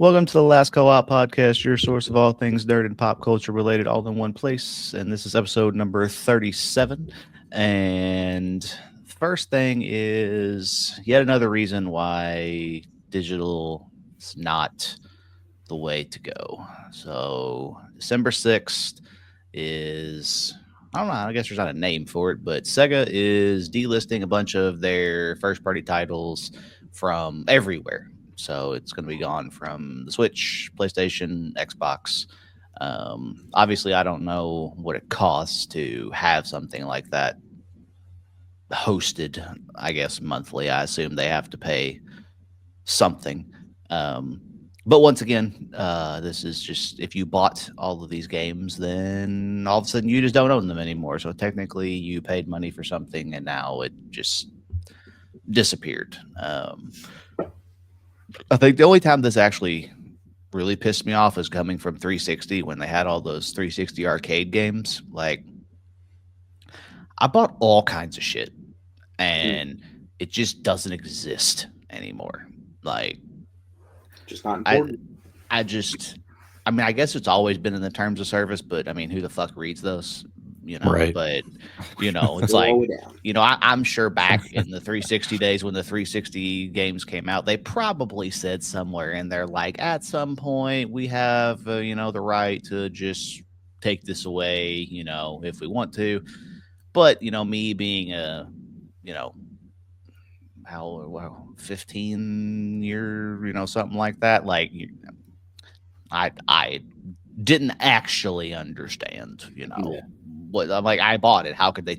Welcome to the Last Co-op Podcast, your source of all things nerd and pop culture related, all in one place. And this is episode number 37. And the first thing is yet another reason why digital is not the way to go. So December 6th is, I don't know, I guess there's not a name for it, but Sega is delisting a bunch of their first party titles from everywhere. So it's going to be gone from the Switch, PlayStation, Xbox. Obviously, I don't know what it costs to have something like that hosted, I guess, monthly. I assume they have to pay something. But once again, this is just if you bought all of these games, then all of a sudden you just don't own them anymore. So technically, you paid money for something, and now it just disappeared. I think the only time this actually really pissed me off is coming from 360 when they had all those 360 arcade games. Like, I bought all kinds of shit, and it just doesn't exist anymore. Like, just not important. I mean, I guess it's always been in the terms of service, but I mean, who the fuck reads those? You know, right. But you know, it's like, you know, I'm sure back in the 360 days when the 360 games came out, they probably said somewhere in there, like, at some point we have, you know, the right to just take this away, you know, if we want to. But, you know, me being a, you know, 15 year, you know, something like that. Like, I didn't actually understand, you know, what I'm like. I bought it. How could they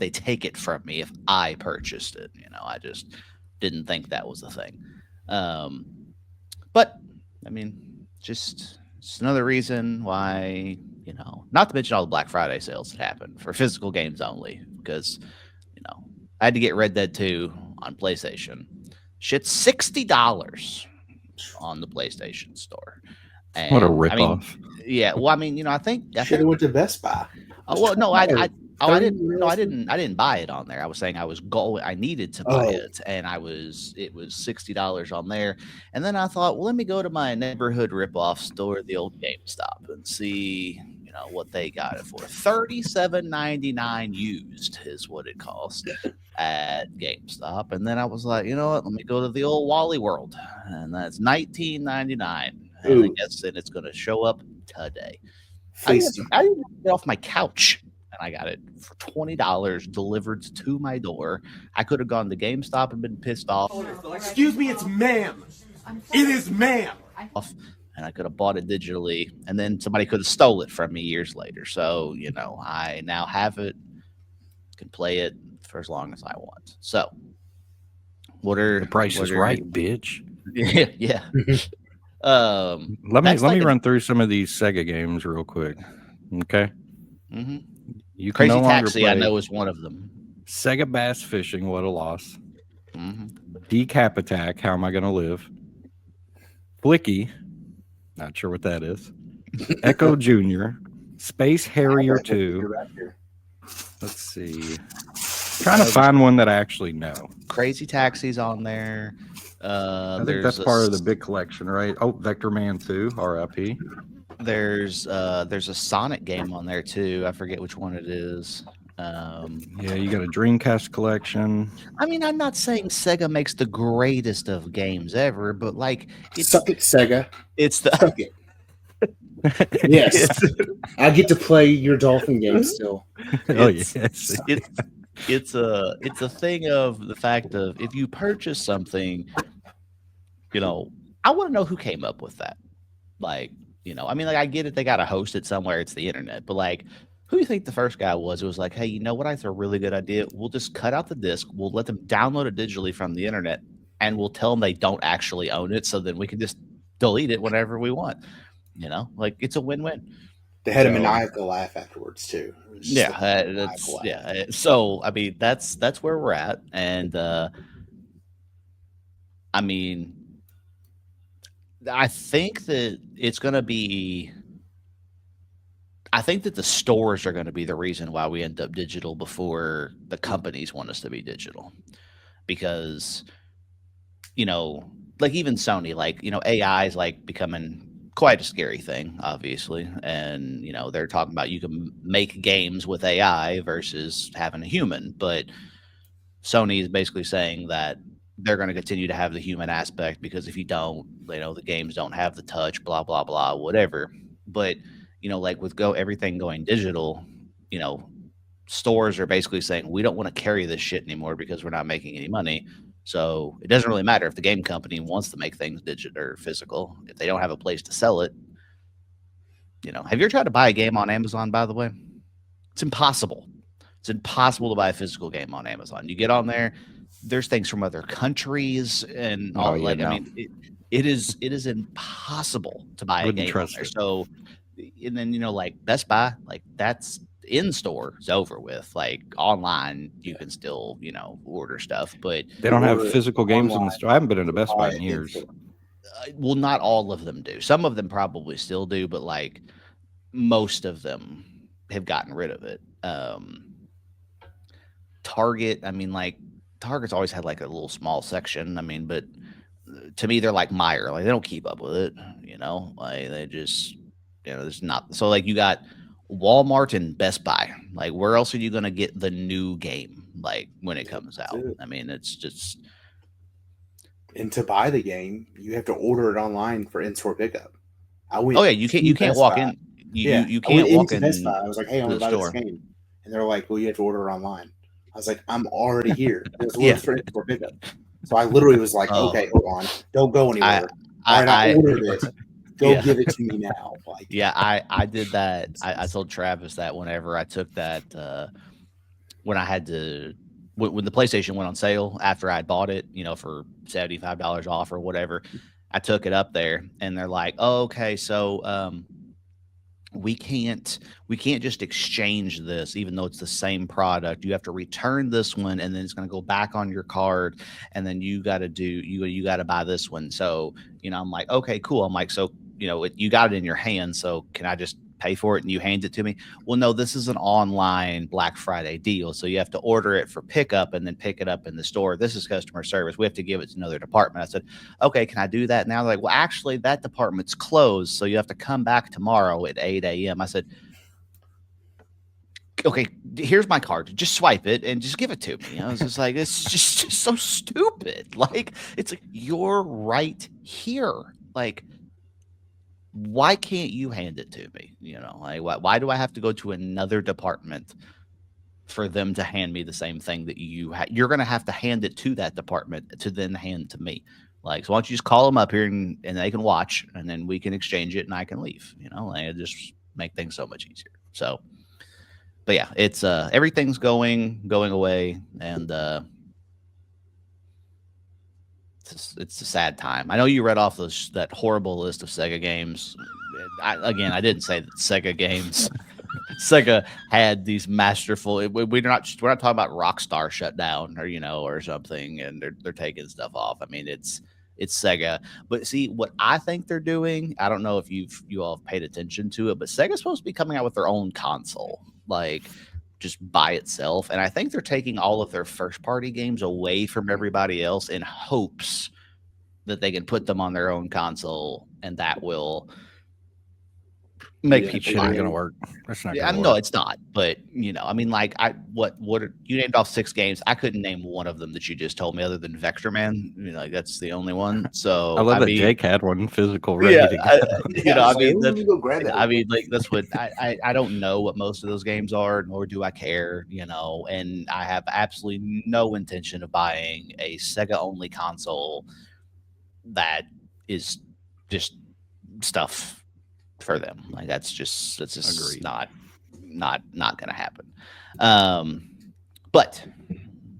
take it from me if I purchased it? You know, I just didn't think that was a thing. But I mean, just it's another reason why, you know, not to mention all the Black Friday sales that happened for physical games only, because, you know, I had to get Red Dead 2 on PlayStation. Shit's $60 on the PlayStation Store. And, what a ripoff! Yeah, well, I mean, you know, I think should have went to Best Buy. Well, no, I didn't buy it on there. I was saying I needed to buy it, and it was $60 on there. And then I thought, well, let me go to my neighborhood ripoff store, the old GameStop, and see, you know, what they got it for. $37.99 used is what it cost at GameStop. And then I was like, you know what, let me go to the old Wally World, and that's $19.99. And I guess then it's going to show up today. I didn't get off my couch, and I got it for $20 delivered to my door. I could have gone to GameStop and been pissed off. Excuse me, it's ma'am. It is ma'am. And I could have bought it digitally, and then somebody could have stole it from me years later. So, you know, I now have it, can play it for as long as I want. So, the price is right, bitch. Yeah. Let me run through some of these Sega games real quick. Okay. Mm-hmm. You can Crazy Taxi, I know, is one of them. Sega Bass Fishing, what a loss. Mm-hmm. Decap Attack, how am I going to live? Blicky, not sure what that is. Echo Jr., Space Harrier 2. Let's see. Trying to find one that I actually know. Crazy Taxi's on there. I think that's part of the big collection, right? Oh, Vector Man 2, RIP. There's a Sonic game on there too. I forget which one it is. Yeah, you got a Dreamcast collection. I mean, I'm not saying Sega makes the greatest of games ever, but like, suck it, Sega. It's the suck it. Yes, I get to play your Dolphin game still. Oh yes. It's a thing of the fact of if you purchase something, you know, I want to know who came up with that. Like, you know, I mean, like, I get it, they got to host it somewhere, it's the internet, but like, who do you think the first guy was? It was like, hey, you know what? I think it's a really good idea. We'll just cut out the disc. We'll let them download it digitally from the internet, and we'll tell them they don't actually own it, so then we can just delete it whenever we want. You know, like, it's a win-win. They had a maniacal laugh afterwards too. Yeah, So I mean, that's where we're at, and I mean, I think that it's going to be. I think that the stores are going to be the reason why we end up digital before the companies want us to be digital, because, you know, like even Sony, like, AI is like becoming quite a scary thing, obviously. And, they're talking about you can make games with AI versus having a human. But Sony is basically saying that they're going to continue to have the human aspect because if you don't, the games don't have the touch, blah, blah, blah, whatever. But, like with everything going digital, you know, stores are basically saying we don't want to carry this shit anymore because we're not making any money. So it doesn't really matter if the game company wants to make things digital or physical. If they don't have a place to sell it, have you ever tried to buy a game on Amazon, by the way? It's impossible. It's impossible to buy a physical game on Amazon. You get on there, there's things from other countries and all. I mean, it is impossible to buy a game on there. So, and then like Best Buy, like that's in store is over with. Like online, you can still order stuff, but they don't have physical games in the store. I haven't been in a Best Buy in years. Well, not all of them do. Some of them probably still do, but like most of them have gotten rid of it. Target, I mean, like Target's always had like a little small section. I mean, but to me, they're like Meijer. Like they don't keep up with it. Like they just, there's not. So like you got Walmart and Best Buy. Like where else are you gonna get the new game? Like when it comes out. I mean, it's just. And to buy the game, you have to order it online for in-store pickup. You can't walk in. You can't walk in. Best Buy. I was like, hey, I want to buy this game, and they're like, well, you have to order it online. I was like, I'm already here. It was for in-store pickup. So I literally was like, okay, hold on, don't go anywhere. I ordered it. Go give it to me now. Like, I did that. I told Travis that whenever I took that, when I had to. When the PlayStation went on sale after I bought it, for $75 off or whatever, I took it up there and they're like, oh, okay, so we can't just exchange this, even though it's the same product. You have to return this one and then it's going to go back on your card. And then you got to buy this one. So, I'm like, okay, cool. I'm like, so, you got it in your hand. So can I just pay for it and you hand it to me? Well, no, this is an online Black Friday deal. So you have to order it for pickup and then pick it up in the store. This is customer service. We have to give it to another department. I said, okay, can I do that now? They're like, well, actually that department's closed. So you have to come back tomorrow at 8 a.m. I said, okay, here's my card. Just swipe it and just give it to me. I was just like, it's just so stupid. Like, it's like, you're right here. Like, why can't you hand it to me? Like why do I have to go to another department for them to hand me the same thing that you're going to have to hand it to that department to then hand to me? Like, so why don't you just call them up here and they can watch and then we can exchange it and I can leave, like it just make things so much easier. So, but yeah, it's, everything's going away and, it's a sad time. I know you read off that horrible list of Sega games. I didn't say that Sega games. Sega had these masterful. We're not talking about Rockstar shut down or something, and they're taking stuff off. I mean, it's Sega. But see what I think they're doing. I don't know if you all have paid attention to it, but Sega's supposed to be coming out with their own console, like just by itself. And I think they're taking all of their first party games away from everybody else in hopes that they can put them on their own console and that will make people shit ain't gonna work. That's not gonna work. No, it's not. But I mean, like what you named off 6 games. I couldn't name one of them that you just told me other than Vector Man. Like that's the only one. So I love that Jake had one physical ready to go. I mean, like that's what I don't know what most of those games are, nor do I care, and I have absolutely no intention of buying a Sega only console that is just stuff for them. Like that's just Agreed. not gonna happen. But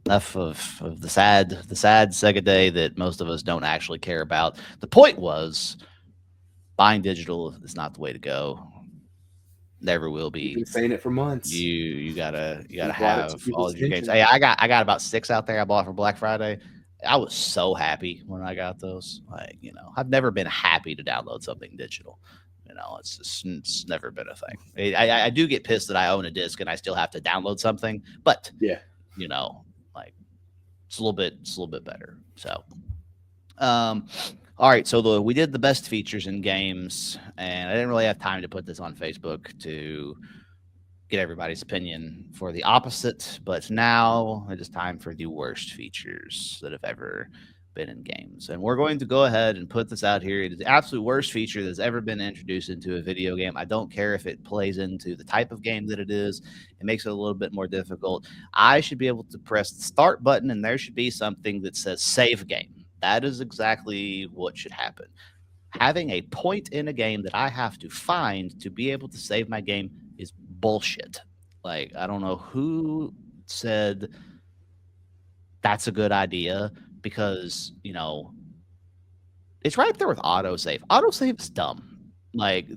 enough of the sad Sega day that most of us don't actually care about. The point was buying digital is not the way to go. Never will be. You've been saying it for months. You gotta have all of your games. Hey, I got about 6 out there I bought for Black Friday. I was so happy when I got those. Like, I've never been happy to download something digital. It's never been a thing. I do get pissed that I own a disc and I still have to download something, but like it's a little bit better. So All right, so we did the best features in games, and I didn't really have time to put this on Facebook to get everybody's opinion for the opposite, but now it is time for the worst features that have ever been in games. And we're going to go ahead and put this out here. It is the absolute worst feature that's ever been introduced into a video game. I don't care if it plays into the type of game that it is. It makes it a little bit more difficult. I should be able to press the start button, and there should be something that says save game. That is exactly what should happen. Having a point in a game that I have to find to be able to save my game is bullshit. Like, I don't know who said that's a good idea because, it's right up there with autosave. Autosave is dumb. Like,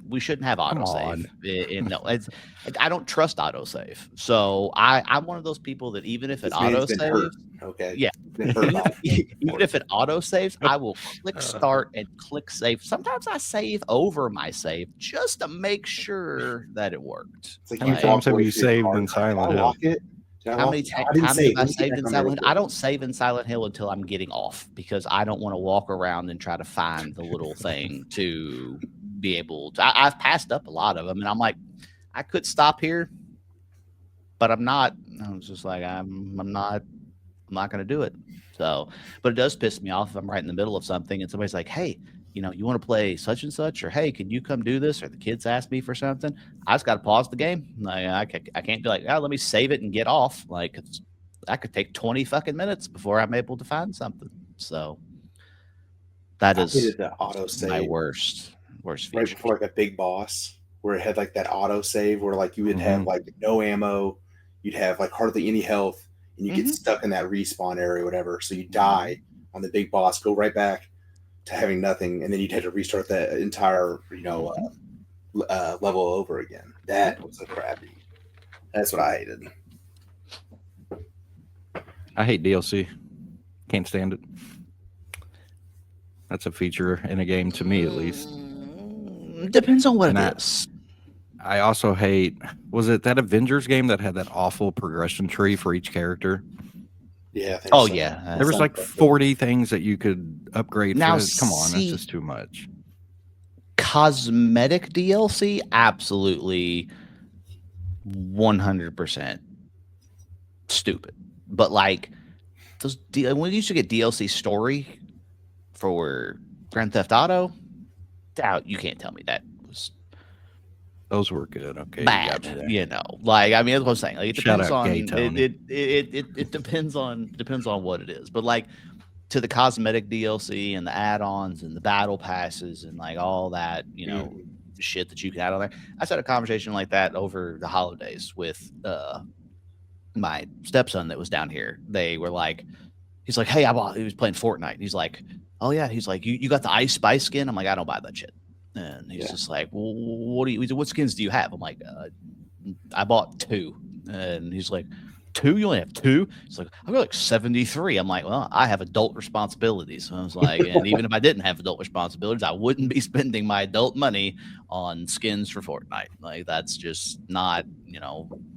we shouldn't have autosave. No, I don't trust autosave. So I'm one of those people that even if it autosaves, okay, yeah, even if it autosaves, I will click start and click save. Sometimes I save over my save just to make sure that it worked. How many times have you saved in Silent Hill? How many times have I saved in Silent Hill? I don't save in Silent Hill until I'm getting off because I don't want to walk around and try to find the little thing to be able to. I've passed up a lot of them, and I'm like, I could stop here, but I'm not. I was just like, I'm not going to do it. So, but it does piss me off if I'm right in the middle of something and somebody's like, hey, you want to play such and such, or hey, can you come do this? Or the kids ask me for something. I just got to pause the game. I can't be like, let me save it and get off. Like, that could take 20 fucking minutes before I'm able to find something. So that is the auto save my worst feature. Right before like a big boss where it had like that auto save where like you would have like no ammo, you'd have like hardly any health, and you get stuck in that respawn area or whatever. So you die on the big boss, go right back to having nothing, and then you'd have to restart that entire, level over again. That was a crappy. That's what I hated. I hate DLC. Can't stand it. That's a feature in a game to me, at least. Depends on what it is. I also hate, was it that Avengers game that had that awful progression tree for each character? Yeah. Yeah. There was like 40 things that you could upgrade. Now, come on, that's just too much. Cosmetic DLC, absolutely 100% stupid. But like those, when you used to get DLC story for Grand Theft Auto, you can't tell me that was. Those were good. Okay, bad. Like, I mean, that's what I'm saying. Like, it depends on it depends on what it is. But like, to the cosmetic DLC and the add-ons and the battle passes and like all that, shit that you can add on there. I had a conversation like that over the holidays with my stepson that was down here. They were like, he's like, hey, he was playing Fortnite. He's like, oh yeah. He's like, you got the Ice Spice skin? I'm like, I don't buy that shit. And he's just like, well, what skins do you have? I'm like, I bought 2. And he's like, 2? You only have 2? He's like, I've got like 73. I'm like, well, I have adult responsibilities. So I was like, and even if I didn't have adult responsibilities, I wouldn't be spending my adult money on skins for Fortnite. Like, that's just not,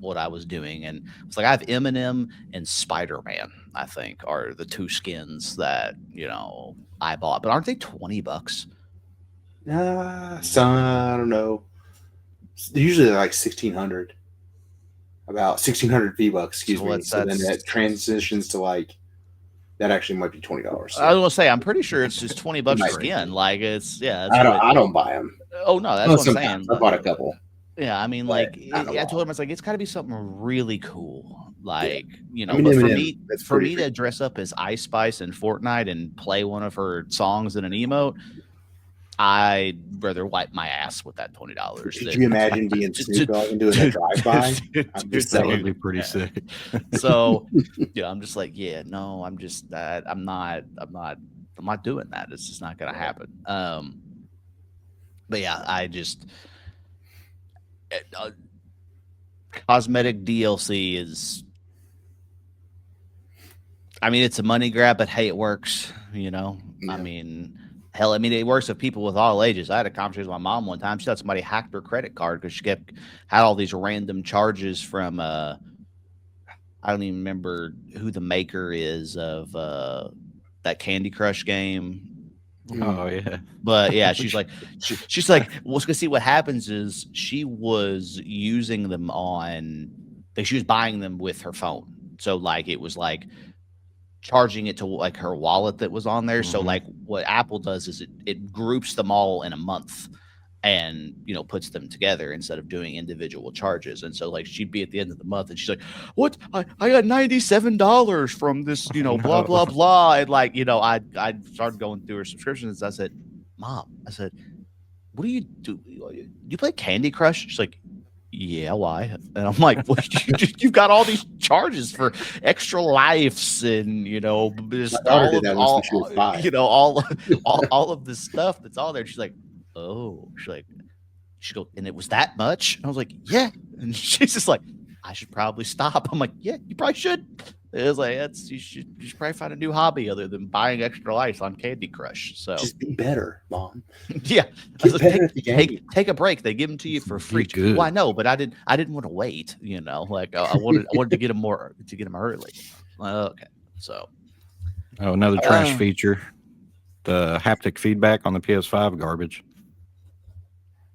what I was doing. And it's like, I have Eminem and Spider-Man, I think, are the 2 skins that, I bought. But aren't they $20? I don't know. Usually they're like 1,600. About 1,600 V-Bucks, excuse me. So then that transitions to like, that actually might be $20. So. I was gonna say, I'm pretty sure it's just $20 a skin. Like, it's I don't buy them. Oh no, that's what I'm saying. I bought a couple. Yeah, I mean, like, I told him, I was like, it's got to be something really cool, like, I mean, but for me to dress up as Ice Spice in Fortnite and play one of her songs in an emote, I'd rather wipe my ass with that $20. Could you imagine being Snoop Dogg and doing a drive-by? That would be pretty sick. So, I'm just like, no, I'm just that. I'm not doing that. It's just not going to happen. But yeah, I just cosmetic DLC is. I mean, it's a money grab, but hey, it works. Yeah. I mean. Hell, I mean, it works with people with all ages. I had a conversation with my mom one time. She thought somebody hacked her credit card because she had all these random charges from I don't even remember who the maker is of that Candy Crush game. Oh yeah. But yeah, she's like, well, to see what happens is she was using them on, like she was buying them with her phone. So like it was like charging it to like her wallet that was on there. So like what Apple does is it groups them all in a month and puts them together instead of doing individual charges. And so like she'd be at the end of the month and she's like, what, I got $97 from this blah blah blah. And like I started going through her subscriptions. I said, Mom, what do you do? You play Candy Crush? She's like, yeah, why? And I'm like, well, you've got all these charges for extra lives and just all of this stuff that's all there. She's like, oh, she go, and it was that much? And I was like, yeah. And she's just like, I should probably stop. I'm like, yeah, you probably should. It was like, you should probably find a new hobby other than buying extra life on Candy Crush. So just be better, Mom. Yeah, Get better at the game. Take a break. They give them to you for free. Well, I know, but I didn't want to wait. Like I wanted to get them early. Okay, so another trash feature, the haptic feedback on the PS5 garbage.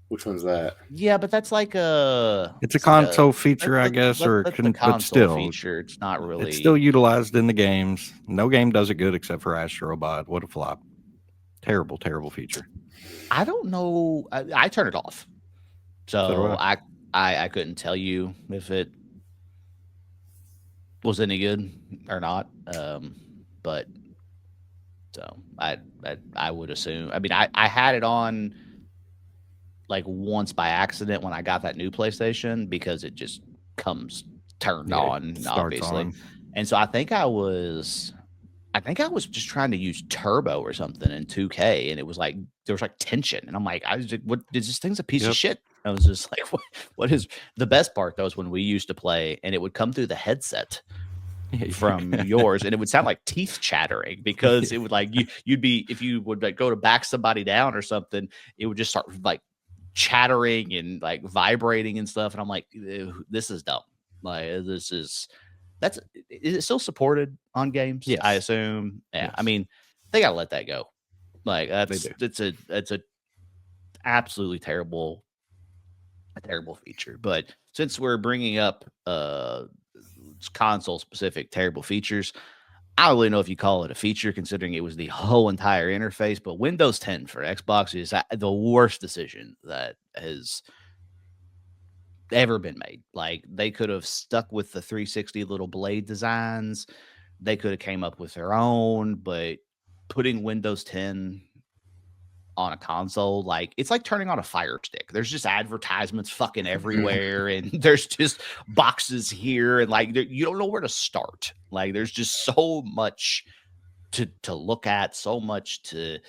Which one's that? Yeah, but that's like it's a console feature, I guess, but still feature. It's not really. It's still utilized in the games. No game does it good except for Astro Bot. What a flop! Terrible, terrible feature. I don't know. I turn it off, so I couldn't tell you if it was any good or not. But so I would assume. I mean, I had it on like once by accident when I got that new PlayStation because it just comes turned on, obviously. And so I think I was just trying to use turbo or something in 2K, and it was like there was like tension, and I'm like, I was like, what is this thing's a piece of shit? I was just like, what is the best part though is when we used to play and it would come through the headset from yours and it would sound like teeth chattering because it would like you'd be if you would like go to back somebody down or something, it would just start like chattering and like vibrating and stuff, and I'm like, this is dumb. Like is it still supported on games? Yes. I assume. Yeah. Yes. I mean, they gotta let that go. Like it's a absolutely terrible feature. But since we're bringing up console specific terrible features, I don't really know if you call it a feature considering it was the whole entire interface, but Windows 10 for Xbox is the worst decision that has ever been made. Like they could have stuck with the 360 little blade designs. They could have came up with their own, but putting Windows 10 on a console, like it's like turning on a Fire Stick. There's just advertisements fucking everywhere, and there's just boxes here, and like you don't know where to start. Like there's just so much to look at, so much to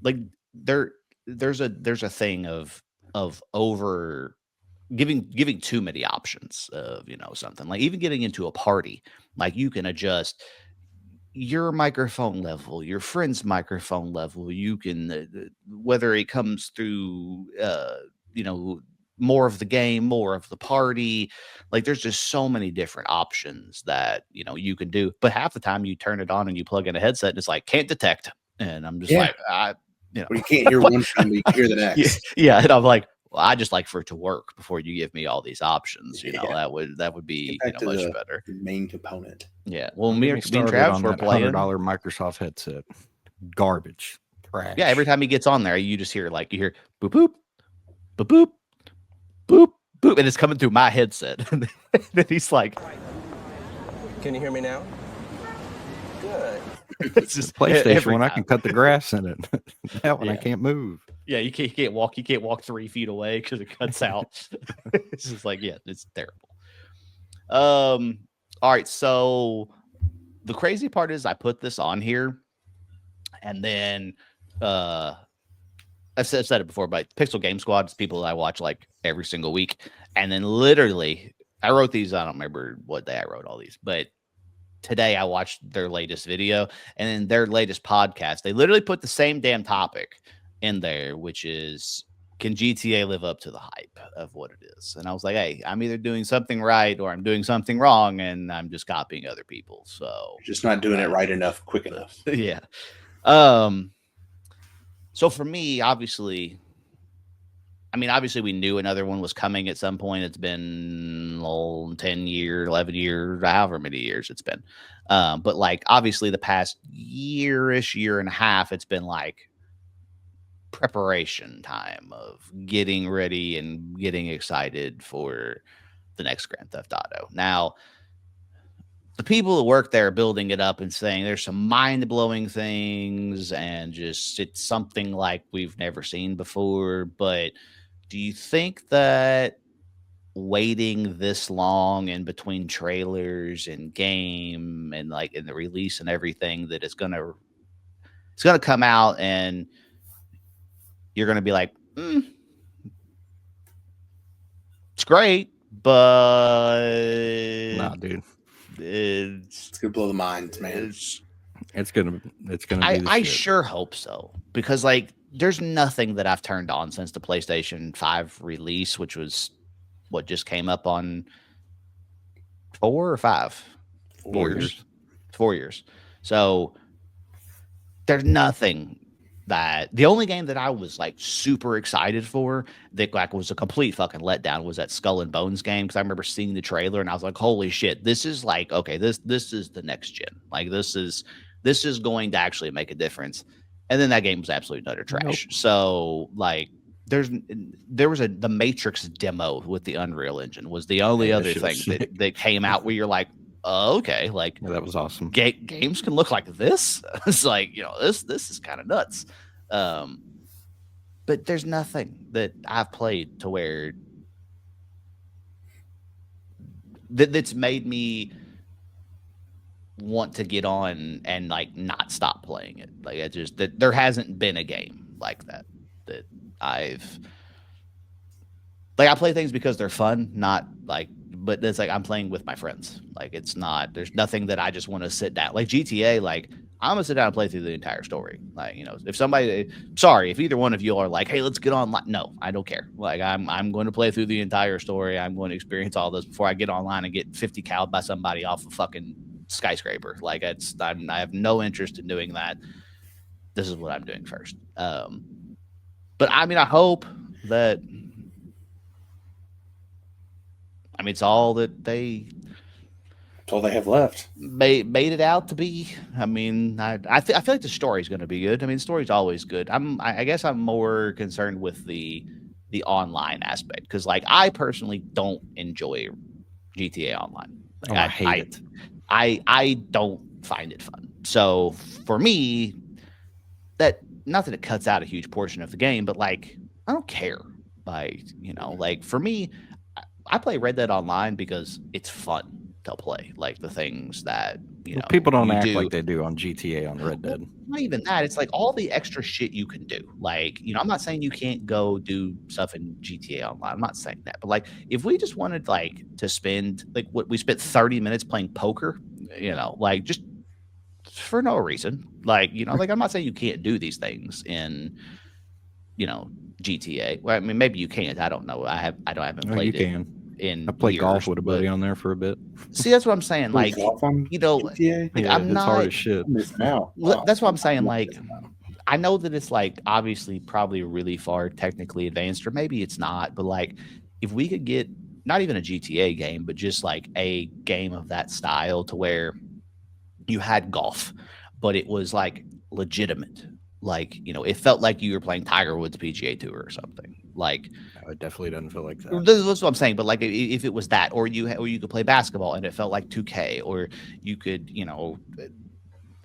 like. There's a thing of over giving too many options of something, like even getting into a party, like you can adjust your microphone level, your friend's microphone level. You can whether it comes through more of the game, more of the party. Like there's just so many different options that you can do, but half the time you turn it on and you plug in a headset and it's like can't detect, and I'm just like you can't hear one sound, but you can hear the next. Yeah, and I'm like, well, I just like for it to work before you give me all these options. That would be much better. Main component. Yeah. Well, me and Travis were playing $100 Microsoft headset. Garbage. Trash. Yeah. Every time he gets on there, you just hear you hear boop boop, boop boop, boop boop, and it's coming through my headset. And then he's like, "Can you hear me now?" Good. It's just PlayStation when I can cut the grass in it. That one I can't move. Yeah, you can't walk. You can't walk 3 feet away because it cuts out. It's just like, it's terrible. All right. So the crazy part is I put this on here, and then I've said it before, but Pixel Game Squad is people that I watch like every single week, and then literally I wrote these. I don't remember what day I wrote all these, but today I watched their latest video and in their latest podcast, they literally put the same damn topic in there, which is can GTA live up to the hype of what it is? And I was like, hey, I'm either doing something right or I'm doing something wrong, and I'm just copying other people. So just not doing it right enough, quick enough. Yeah. So for me, obviously, we knew another one was coming at some point. It's been 10 years, 11 years, however many years it's been. But like, obviously, the past year-ish, year and a half, it's been like preparation time of getting ready and getting excited for the next Grand Theft Auto. Now, the people that work there building it up and saying there's some mind-blowing things and just it's something like we've never seen before. But do you think that waiting this long in between trailers and game and like in the release and everything that it's gonna come out and you're gonna be like, it's great, but nah, dude, it's gonna blow the minds, man. It's gonna be I sure hope so, because like there's nothing that I've turned on since the PlayStation 5 release, which was what just came up on 4 or 5 years. 4 years. So there's nothing that the only game that I was like super excited for that like was a complete fucking letdown was that Skull and Bones game, because I remember seeing the trailer and I was like, holy shit, this is like, okay, this is the next gen. Like this is going to actually make a difference. And then that game was absolute utter trash. Nope. So like there was the Matrix demo with the Unreal Engine was the only other thing that came out where you're like, oh, okay, like that was awesome. Games can look like this. It's like, this is kind of nuts. But there's nothing that I've played to where that's made me want to get on and like not stop playing it. Like there hasn't been a game like that I've like. I play things because they're fun, not like, but it's like I'm playing with my friends. Like there's nothing that I just want to sit down. Like GTA, like I'm gonna sit down and play through the entire story. Like, if either one of you are like, hey, let's get online. No, I don't care. Like I'm going to play through the entire story. I'm going to experience all this before I get online and get 50 cowed by somebody off a fucking skyscraper. Like I have no interest in doing that. This is what I'm doing first. But I hope that. It's all that it's all they have left. Made it out to be. I feel like the story's going to be good. The story's always good. I guess I'm more concerned with the online aspect, because like I personally don't enjoy GTA Online. Like, I hate it. I don't find it fun. So for me, that not that it cuts out a huge portion of the game, but like I don't care. Like like for me, I play Red Dead Online because it's fun to play. Like the things that people don't act like they do on GTA on Red Dead. Not even that. It's like all the extra shit you can do. Like I'm not saying you can't go do stuff in GTA Online. I'm not saying that. But like if we just wanted like to spend like what we spent 30 minutes playing poker, like just for no reason. Like like I'm not saying you can't do these things in GTA. Well, maybe you can't. I don't know. I haven't played it. You can. I played golf with a buddy on there for a bit. See, that's what I'm saying. Like, GTA? I'm it's not hard as shit. That's what I'm saying. Like, I know that it's like obviously probably really far technically advanced, or maybe it's not. But like, if we could get not even a GTA game, but just like a game of that style to where you had golf, but it was like legitimate. Like, it felt like you were playing Tiger Woods PGA Tour or something. Like, it definitely doesn't feel like that. That's what I'm saying. But like, if it was that, or you could play basketball and it felt like 2K, or you could,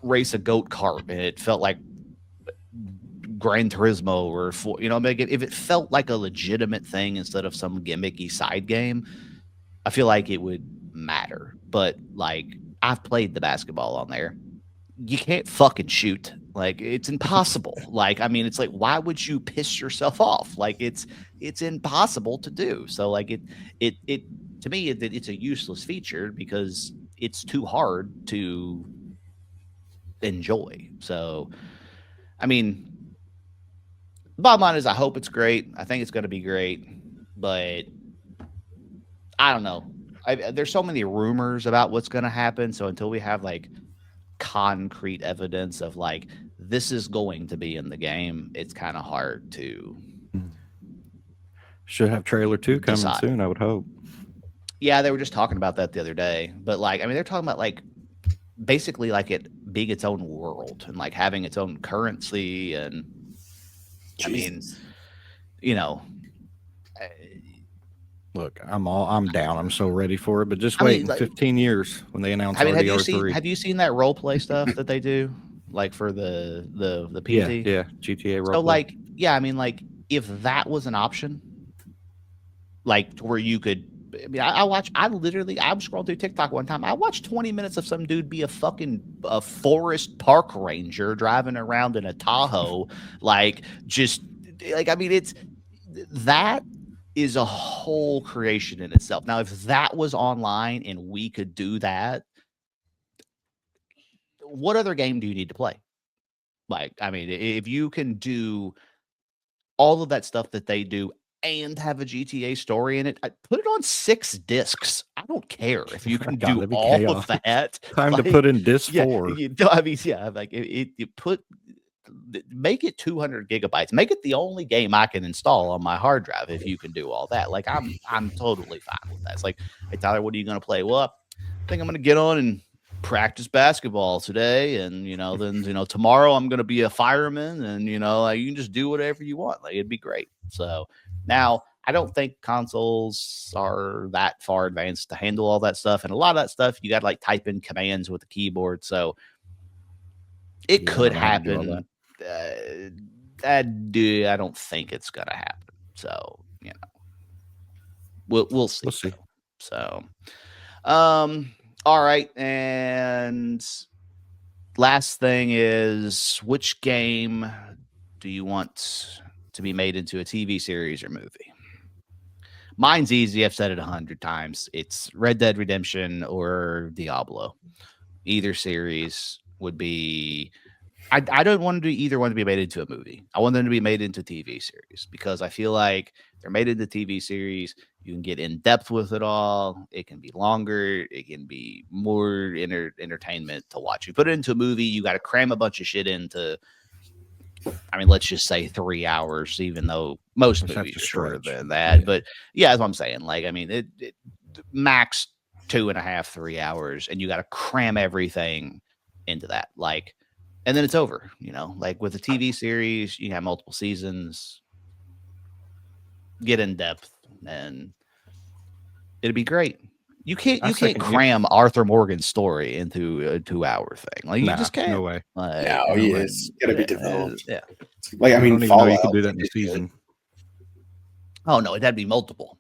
race a goat cart and it felt like Gran Turismo, or if it felt like a legitimate thing instead of some gimmicky side game, I feel like it would matter. But like, I've played the basketball on there. You can't fucking shoot. Like, it's impossible. Like, it's like, why would you piss yourself off? Like, it's impossible to do. So like it to me, it's a useless feature because it's too hard to enjoy. So, bottom line is I hope it's great. I think it's going to be great, but I don't know. There's so many rumors about what's going to happen. So until we have like concrete evidence of like this is going to be in the game, it's kind of hard to. Should have trailer 2 coming soon, I would hope. Yeah, they were just talking about that the other day. But like, I mean, they're talking about like basically like it being its own world and like having its own currency. And I mean, you know, look, I'm down. I'm so ready for it. But just wait in 15 years when they announce RDR3. Have you seen that role play stuff that they do, like for the PT? Yeah, GTA role play. So like, yeah, I mean, like if that was an option, like where you could. I mean, I was scrolling through TikTok one time. I watched 20 minutes of some dude be a forest park ranger driving around in a Tahoe, like just like I mean, that is a whole creation in itself. Now, if that was online and we could do that, what other game do you need to play? Like, I mean, if you can do all of that stuff that they do and have a GTA story in it, put it on 6 discs. I don't care if you can do all of that. Time to put in disc 4. I mean, yeah, like make it 200 gigabytes. Make it the only game I can install on my hard drive if you can do all that. Like, I'm totally fine with that. It's like, hey, Tyler, what are you going to play? Well, I think I'm going to get on and practice basketball today, and then tomorrow I'm going to be a fireman, and like, you can just do whatever you want. Like, it'd be great. So now I don't think consoles are that far advanced to handle all that stuff, and a lot of that stuff you got to like type in commands with the keyboard. So it could happen. I don't think it's gonna happen. So we'll see. We'll see. So, all right, and last thing is, which game do you want to be made into a TV series or movie? Mine's easy. I've said it 100 times. It's Red Dead Redemption or Diablo. Either series would be. I don't want either one to be made into a movie. I want them to be made into a TV series because I feel like they're made into TV series. You can get in depth with it all. It can be longer. It can be more entertainment to watch. You put it into a movie, you got to cram a bunch of shit into. I mean, let's just say 3 hours, even though most movies are shorter than that. Yeah. But yeah, that's what I'm saying. Like, I mean, it max 2.5, 3 hours, and you got to cram everything into that. Like, and then it's over, like with a TV series, you have multiple seasons, get in depth, and it'd be great. You can't cram Arthur Morgan's story into a 2-hour thing. Like, you just can't. No way. Like, it's gotta be developed. Yeah. Like, I mean, you can do that in a season. Oh no, it'd be multiple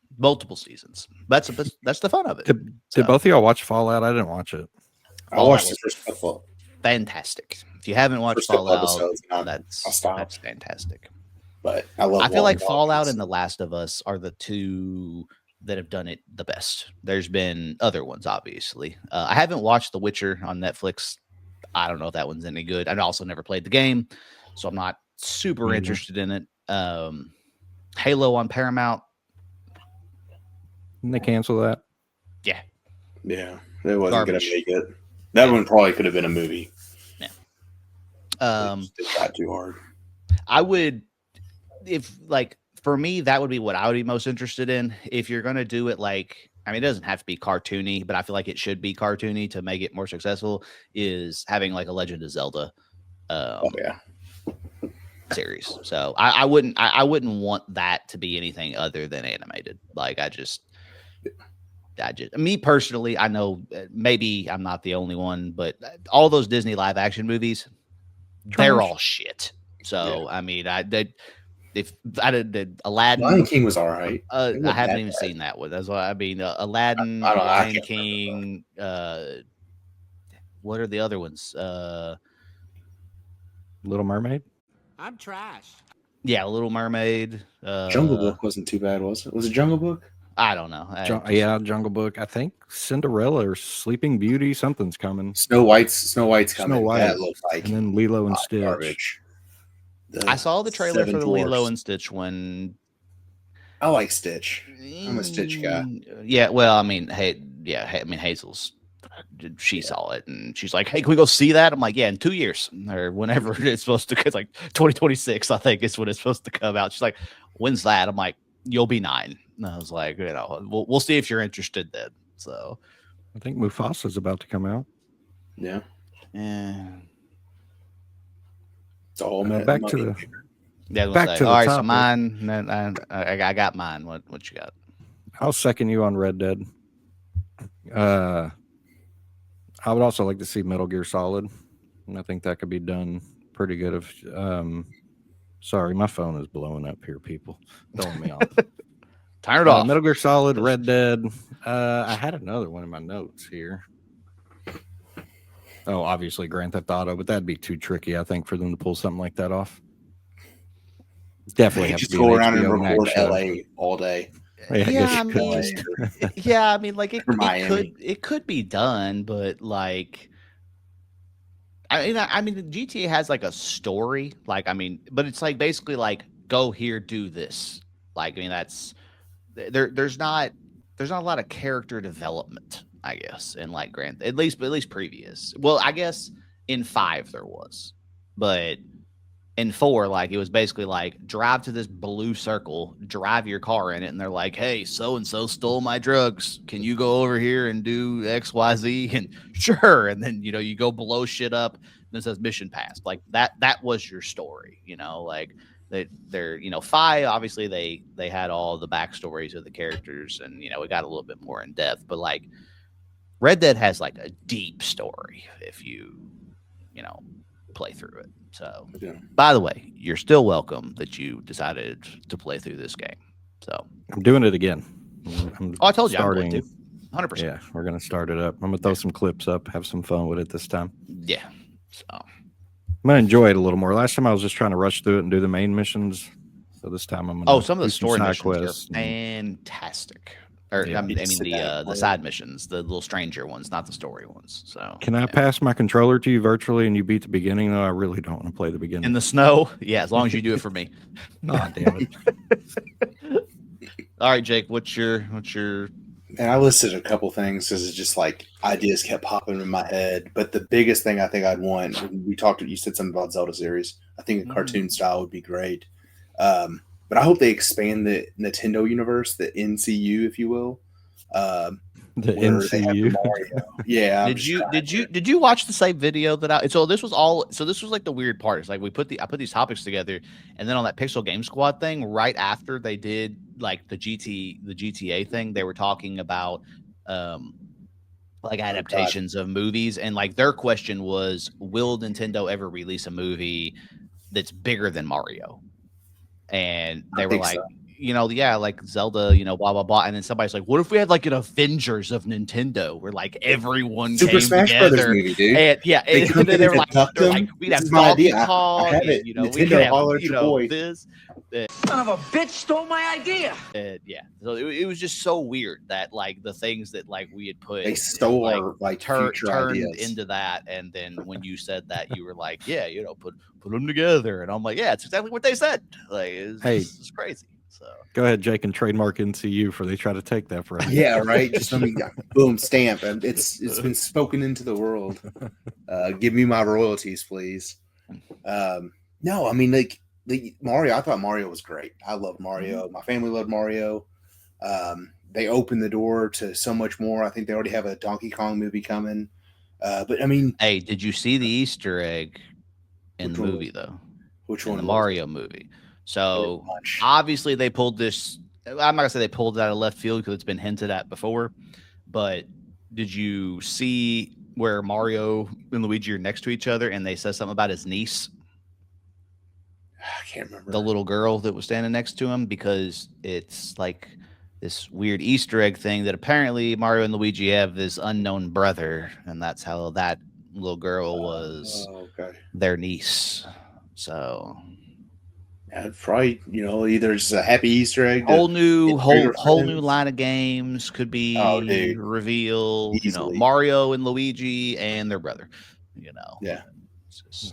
seasons. That's the fun of it. Did both of y'all watch Fallout? I didn't watch it. I watched the first couple. Fantastic. If you haven't watched Fallout, that's fantastic. But I feel like Fallout and The Last of Us are the two that have done it the best. There's been other ones, obviously. I haven't watched The Witcher on Netflix. I don't know if that one's any good. I've also never played the game, so I'm not super interested in it. Halo on Paramount. Didn't they cancel that? Yeah. Yeah. It wasn't going to make it. That one probably could have been a movie. Yeah. It got too hard. I would, for me, that would be what I would be most interested in. If you're going to do it like, I mean, it doesn't have to be cartoony, but I feel like it should be cartoony to make it more successful, is having like a Legend of Zelda series. So I wouldn't want that to be anything other than animated. Like, me personally, I know maybe I'm not the only one, but all those Disney live action movies, they're all shit. So, I mean, if I did Aladdin, Lion King was all right. I haven't even seen that one. That's why I mean, Aladdin, Lion King. What are the other ones? Little Mermaid. I'm trash. Yeah, Little Mermaid. Jungle Book wasn't too bad, was it? Was it Jungle Book? I don't know. Jungle Book. I think Cinderella or Sleeping Beauty. Something's coming. Snow White's coming. Snow White. That looks like. And then Lilo and Stitch. Garbage. I saw the trailer for the Lilo and Stitch one. I like Stitch. I'm a Stitch guy. Yeah, well, I mean, Hazel's. She saw it and she's like, "Hey, can we go see that?" I'm like, "Yeah, in 2 years or whenever it's supposed to." It's like 2026, I think, is when it's supposed to come out. She's like, "When's that?" I'm like, "You'll be 9." And I was like, we'll see if you're interested then. So, I think Mufasa's about to come out. Yeah. It's all back to the. Yeah, back to the topic. So mine. I got mine. What you got? I'll second you on Red Dead. I would also like to see Metal Gear Solid, and I think that could be done pretty good. Sorry, my phone is blowing up here, people. Throwing me off. Turn it off. Metal Gear Solid, Red Dead. I had another one in my notes here. Oh, obviously Grand Theft Auto, but that'd be too tricky, I think, for them to pull something like that off. Definitely have just to go around and record LA all day. Yeah, I mean, like it could be done, but like, I mean, the GTA has like a story, like, I mean, but it's like basically like go here, do this. Like, I mean, that's there's not a lot of character development, I guess, in like at least previous. Well, I guess in 5 there was, but in 4, like, it was basically like drive to this blue circle, drive your car in it, and they're like, "Hey, so and so stole my drugs. Can you go over here and do XYZ?" And sure, and then you go blow shit up, and it says mission passed. Like that was your story, like they're 5, obviously they had all the backstories of the characters, and we got a little bit more in depth, but like Red Dead has like a deep story if you play through it. So, By the way, you're still welcome that you decided to play through this game. So I'm doing it again. I told you I'm going to. 100%. Yeah, we're going to start it up. I'm going to throw some clips up, have some fun with it this time. Yeah. So I'm going to enjoy it a little more. Last time I was just trying to rush through it and do the main missions. So this time I'm going to some of the story missions are fantastic. Or I mean the side missions, the little stranger ones, not the story ones. So can I pass my controller to you virtually and you beat the beginning? Though I really don't want to play the beginning. In the snow? Yeah, as long as you do it for me. Oh, damn it. All right, Jake, what's your And I listed a couple things because it's just like ideas kept popping in my head. But the biggest thing I think I'd want, you said something about Zelda series. I think a cartoon style would be great. But I hope they expand the Nintendo universe, the NCU, if you will. The NCU. Yeah. Did you watch the same video that this was like the weird part. It's like I put these topics together, and then on that Pixel Game Squad thing, right after they did like the GTA thing, they were talking about like adaptations of movies, and like their question was, will Nintendo ever release a movie that's bigger than Mario? And they were like, like Zelda, blah, blah, blah. And then somebody's like, what if we had like an Avengers of Nintendo where like everyone Super came Smash together? Brothers movie, dude. And, and then they were like, we'd have Donkey Kong. I have it. We could have, this. Son of a bitch stole my idea. So it was just so weird that like the things that like we had put, they stole our like turned ideas into that, and then when you said that, you were like, put them together, and I'm like, yeah, it's exactly what they said. Like, it's crazy. So go ahead, Jake, and trademark NCU for they try to take that from you. Yeah, right. Just boom, stamp, and it's been spoken into the world. Give me my royalties, please. No, I mean like Mario. I thought Mario was great. I love Mario. My family loved Mario. They opened the door to so much more. I think they already have a Donkey Kong movie coming. But I mean, hey, did you see the Easter egg in the movie though? Which one? The Mario movie. So obviously they pulled this. I'm not gonna say they pulled it out of left field because it's been hinted at before. But did you see where Mario and Luigi are next to each other and they said something about his niece? I can't remember. The little girl that was standing next to him, because it's like this weird Easter egg thing that apparently Mario and Luigi have this unknown brother, and that's how that little girl was their niece. So probably either it's a happy Easter egg, whole new line of games could be revealed. Easily. Mario and Luigi and their brother. Yeah.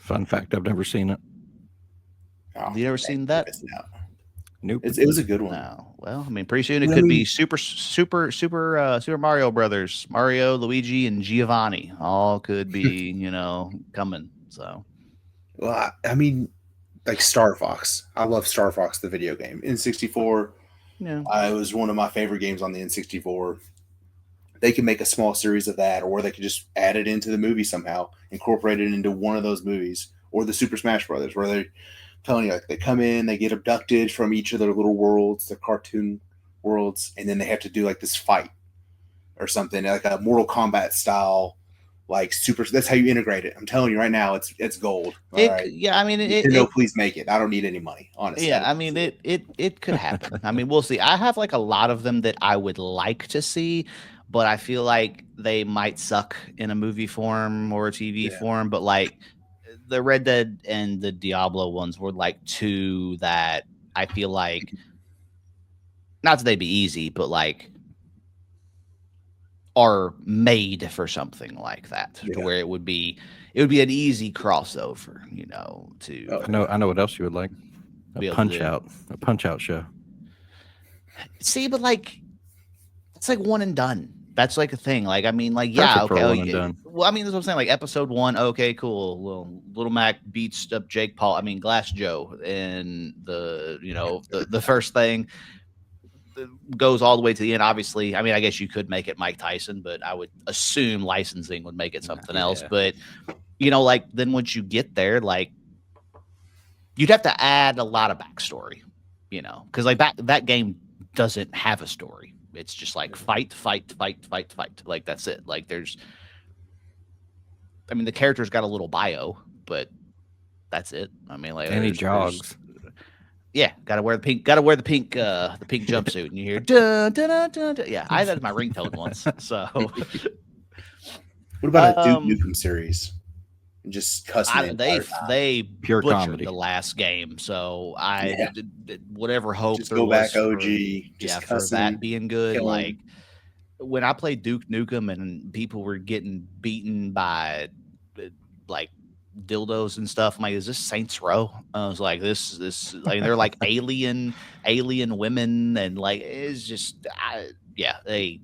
Fun fact: I've never seen it. Oh, you ever seen that? Nope. It was a good one. No. Well, I mean, pretty soon it could be Super Mario Brothers, Mario, Luigi, and Giovanni. All could be, coming. So, well, I mean, like Star Fox. I love Star Fox, the video game. N64. yeah. It was one of my favorite games on the N64. They could make a small series of that, or they could just add it into the movie somehow, incorporate it into one of those movies, or the Super Smash Brothers, where they're telling you like they come in, they get abducted from each of their little worlds, their cartoon worlds, and then they have to do like this fight or something, like a Mortal Kombat style, like super. That's how you integrate it. I'm telling you right now, it's gold. All right. Yeah, I mean, please make it. I don't need any money, honestly. Yeah, I mean, it could happen. I mean, we'll see. I have like a lot of them that I would like to see, but I feel like they might suck in a movie form or a TV form. But like the Red Dead and the Diablo ones were like two that I feel like, not that they'd be easy, but like are made for something like that, to where it would be an easy crossover, to I know what else you would like. A punch out show. See, but like it's like one and done. That's like a thing. Like, I mean, like, Perfect yeah, for okay. one and done. Well, I mean, that's what I'm saying. Like episode 1, okay, cool. Well, Little Mac beats up Jake Paul. I mean, Glass Joe, and the first thing goes all the way to the end. Obviously, I mean, I guess you could make it Mike Tyson, but I would assume licensing would make it something else. But like then once you get there, like you'd have to add a lot of backstory, because like that game doesn't have a story. It's just like fight. Like that's it. Like the character's got a little bio, but that's it. I mean, like, and he jogs. Yeah, gotta wear the pink jumpsuit, and you hear dun, dun, dun, dun, dun. Yeah, I had that as my ringtone once. So, what about a Duke Nukem series? Just cussing. They pure butchered comedy. The last game, so I whatever hope just there go was back OG. for that being good. Like when I played Duke Nukem and people were getting beaten by like dildos and stuff, I'm like, is this Saints Row? I was like, this like they're like alien women, and like it's just they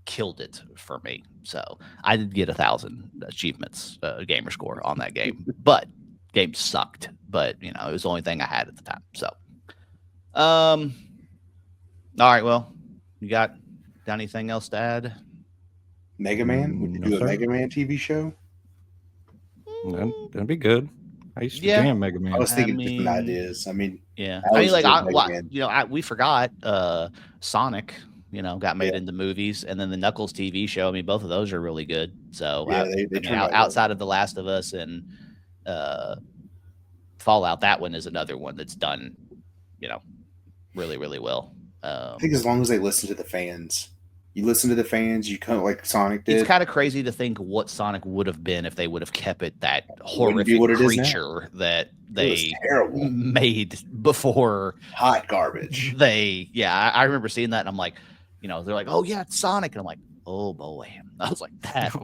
killed it for me. So I did get 1,000 achievements, gamer score on that game, but game sucked. But it was the only thing I had at the time. So, all right. Well, you got anything else to add? Mega Man? Would you do a Mega Man TV show? That'd be good. I used to jam Mega Man. I was thinking different ideas. I mean, we forgot Sonic. Got made into movies, and then the Knuckles TV show. I mean, both of those are really good. So outside of The Last of Us and Fallout, that one is another one that's done, really, really well. I think as long as they listen to the fans, you listen to the fans, you kind of like Sonic did. It's kind of crazy to think what Sonic would have been if they would have kept it that horrific creature that they made before. Hot garbage. I remember seeing that, and I'm like, they're like, oh yeah, it's Sonic, and I'm like, oh boy, I was like,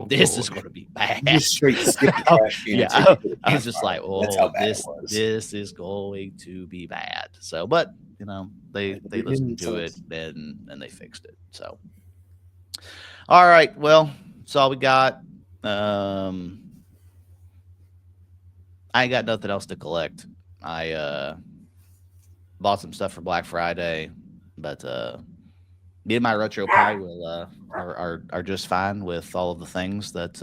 this is going to be bad. Just straight trash cans. I was just like, oh, this is going to be bad. So, but they listened to it and they fixed it. So, all right, well, that's all we got. I ain't got nothing else to collect. I bought some stuff for Black Friday, but me and my retro probably will are just fine with all of the things that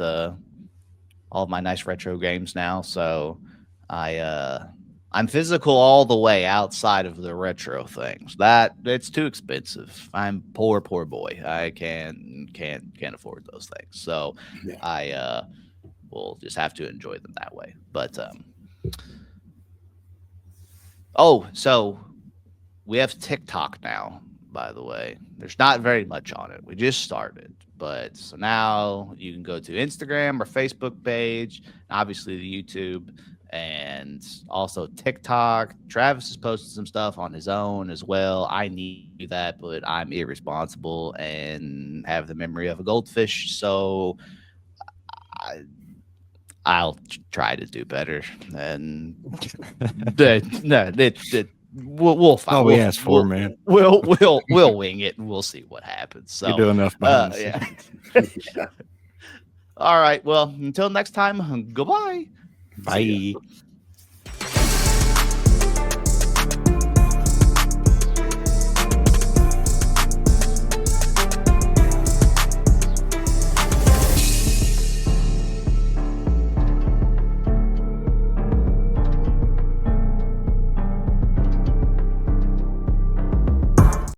all of my nice retro games now. So I'm physical all the way outside of the retro things. That it's too expensive. I'm poor boy. I can't afford those things. So I will just have to enjoy them that way. But so we have TikTok now, by the way. There's not very much on it. We just started. But so now you can go to Instagram or Facebook page, obviously the YouTube, and also TikTok. Travis has posted some stuff on his own as well. I need that, but I'm irresponsible and have the memory of a goldfish. So I'll try to do better. And we'll find. All we asked for, man. We'll wing it and we'll see what happens. So you do enough behind the scenes. All right. Well, until next time. Goodbye. Bye.